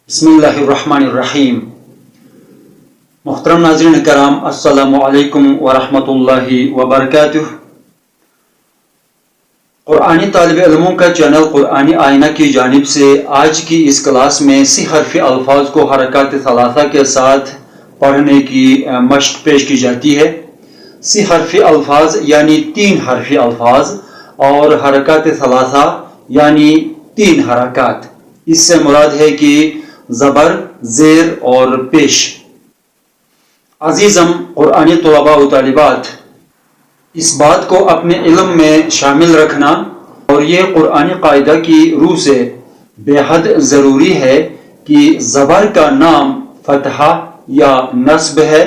बिस्मिल्लाहिर्रहमानिर्रहीम। मोहतरम नाज़रीन कराम, अस्सलामु अलैकुम वरहमतुल्लाहि वबरकातुह। कुरानी तालिब इल्मों का चैनल कुरानी आईना की जानिब से आज की इस क्लास में सी हरफी अल्फाज को हरकत सलासा के साथ पढ़ने की मशक पेश की जाती है। सी हरफी अल्फाज यानी 3 हरफी अल्फाज और हरकत सलासा यानी 3 हरकत। इससे मुराद है कि ज़बर, ज़ेर और पेश। अजीज़म कुरानी तलबा व तालिबात, इस बात को अपने इल्म में शामिल रखना और ये कुरानी कायदा की रूह से बेहद ज़रूरी है कि ज़बर का नाम फतहा या नस्ब है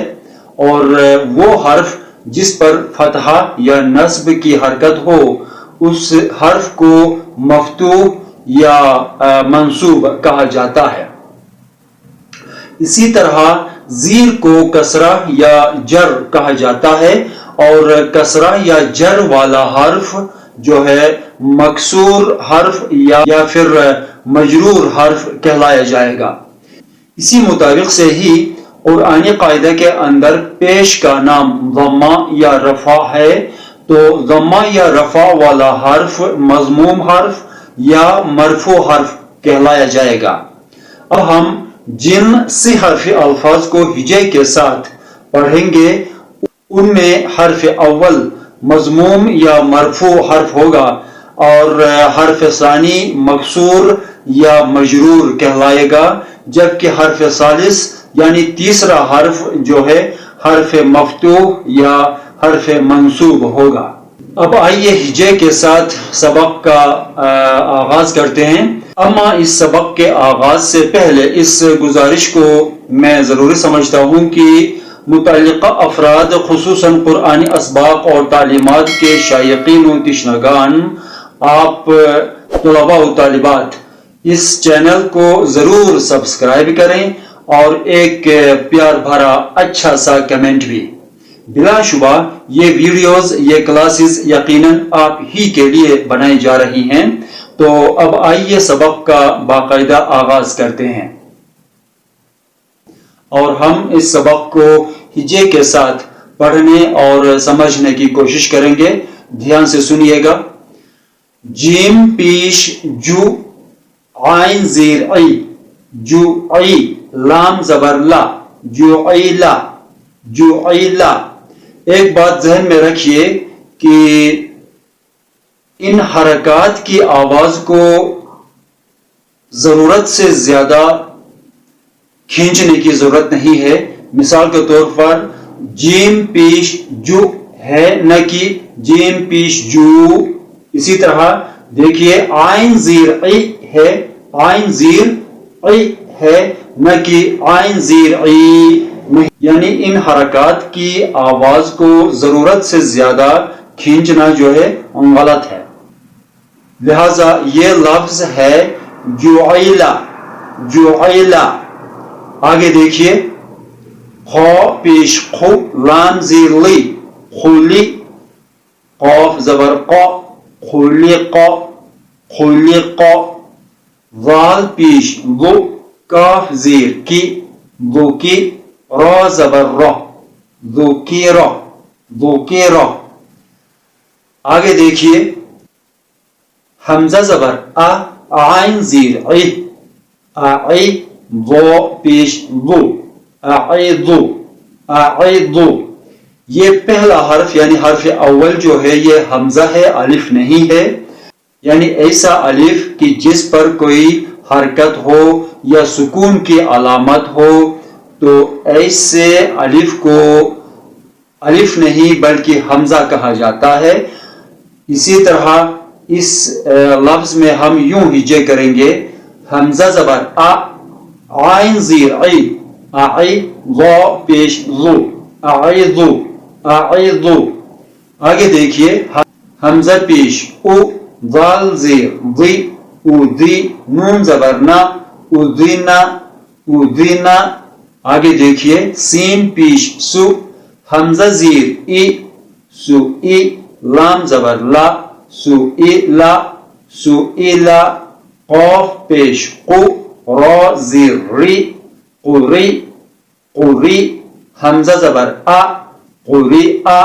और वो हर्फ जिस पर फतहा या नस्ब की हरकत हो उस हर्फ को मफ्तूह या मंसूब कहा जाता है। इसी तरह ज़ीर को कसरा या जर कहा जाता है और कसरा या जर वाला हर्फ जो है मकसूर हर्फ या फिर मजरूर हर्फ कहलाया जाएगा। इसी मुताबिक से ही कुरानी कायदा के अंदर पेश का नाम ज़म्मा या रफ़ा है, तो ज़म्मा या रफ़ा वाला हर्फ मज़मूम हर्फ या मरफू हर्फ कहलाया जाएगा। अब हम जिन सी हरफ अल्फाज को हिजे के साथ पढ़ेंगे उनमें हर्फ अव्वल मज़मूम या मरफू हर्फ होगा और हर्फ सानी मकसूर या मजरूर कहलाएगा, जबकि हर्फ सालिस यानी तीसरा हर्फ जो है हर्फ मफ्तूह या हर्फ मंसूब होगा। अब आइए हिजे के साथ सबक का आगाज करते हैं। अम्मा इस सबक के आगाज से पहले इस गुजारिश को मैं ज़रूरी समझता हूँ कि मुतल्लिक़ा अफराद खुसूसन कुरानी असबाक और तालीमात के शायकीन व तशनगान, आप तलबा व तालिबात इस चैनल को ज़रूर सब्सक्राइब करें और एक प्यार भरा अच्छा सा कमेंट भी। बिलाशुबा ये वीडियोस, ये क्लासेस यकीनन आप ही के लिए बनाई जा रही हैं। तो अब आइए सबक का बाकायदा आगाज करते हैं और हम इस सबक को हिजे के साथ पढ़ने और समझने की कोशिश करेंगे। ध्यान से सुनिएगा। जीम पीश जू, आइन ज़ीर आई, जू आई, लाम ज़बर ला, जू आई ला, जू आई ला। एक बात जहन में रखिए कि इन हरकत की आवाज को जरूरत से ज्यादा खींचने की जरूरत नहीं है। मिसाल के तौर पर जीम पीश जू है, न कि जीम पीश जू। इसी तरह देखिए आइन ज़ीर आई है, आइन ज़ीर आई है, न कि आइन ज़ीर आई। यानी इन हरकत की आवाज को जरूरत से ज्यादा खींचना जो है गलत है। लिहाजा ये लफ्ज है जुइला, जुइला। आगे देखिए खौ पेश खु, लाम ज़ीर ली, खुली, कौफ ज़बर क़ौ, खुलिक़, खुलिक़। ज़ाल पेश ज़ु, काफ ज़ीर की, ज़ुकी, रा ज़बर रा, ज़ुकीर, ज़ुकीर। आगे देखिए हमजा ज़बर आ, आइन ज़ीर आई, आई, वो पेश दो, आइदु, आइदु। ये पहला हर्फ यानी हर्फ अव्वल जो है ये हमजा है, अलिफ नहीं है। यानी ऐसा अलिफ कि जिस पर कोई हरकत हो या सुकून की अलामत हो, तो ऐसे अलिफ को अलिफ नहीं बल्कि हमजा कहा जाता है। इसी तरह इस लफ्ज में हम यूं हिजे करेंगे हमजा ज़बर आ, आइन ज़ीर आई, आई, वो पेश ज़ु, आइदु, आइदु। आगे देखिए हमजा पेश उ, ज़ाल ज़ीर ज़ी, उज़ी, नून ज़बर ना, उज़ीना, उज़ीना। आगे देखिए सीन पेश सु, हमजा ज़ीर ई, सुई, लाम ज़बर ला, सुईला, सुईला। कौफ पेश कु, را زیر ری قری قری حمزہ زبر آ قری آ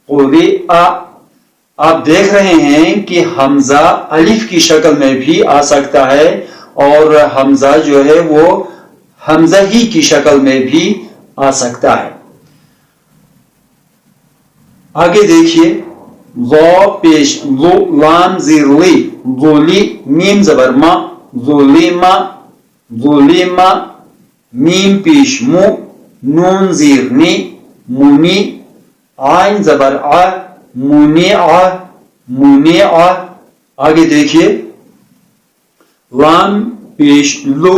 قری آ. آپ دیکھ رہے ہیں کہ حمزہ الف کی شکل میں بھی آ سکتا ہے اور حمزہ جو ہے وہ حمزہ ہی کی شکل میں بھی آ سکتا ہے. آگے دیکھیے ضا پیش لو لام زیر لی ذولی میم زبر ما ظلما ظلما میم پیش مو نون زیر نی منی عین زبر آ منیع منیع. آگے دیکھیے لام پیش لو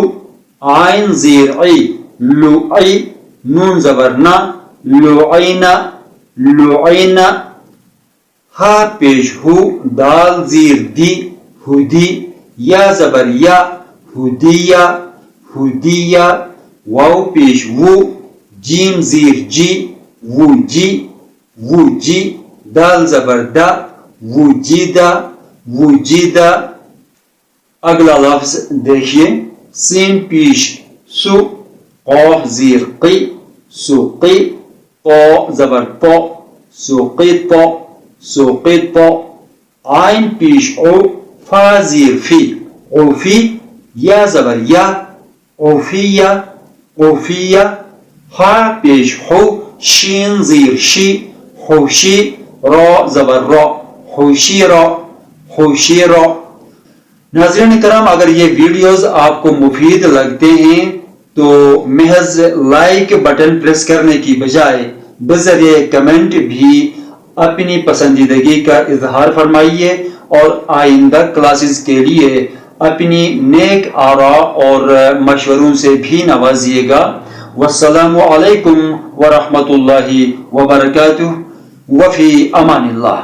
عین زیر عی لعی نون زبر نا لعینا لعینا. ہا پیش ہو دال زیر دی ہدی یا زبر یا ہدیہ ہدیہ. واو پیش وو جیم زیر جی وو جی وو جی دال زبر دا وجیدہ وجیدہ. اگلا لفظ دیکھیے سین پیش سو قاف زیر قی سوقی طا زبر طا سوقیط سوقیط. عین پیش او فا زیر فی اوفی یا زبر یا اوفیہ اوفیہ. ہا پیش ہو شین زیر شی خوشی را زبر را خوشی را خوشی را. ناظرین کرام اگر یہ ویڈیوز آپ کو مفید لگتے ہیں تو محض لائک بٹن پریس کرنے کی بجائے بذریعہ کمنٹ بھی اپنی پسندیدگی کا اظہار فرمائیے اور آئندہ کلاسز کے لیے اپنی نیک آراء اور مشوروں سے بھی نوازیے گا. والسلام علیکم ورحمۃ اللہ وبرکاتہ وفی امان اللہ.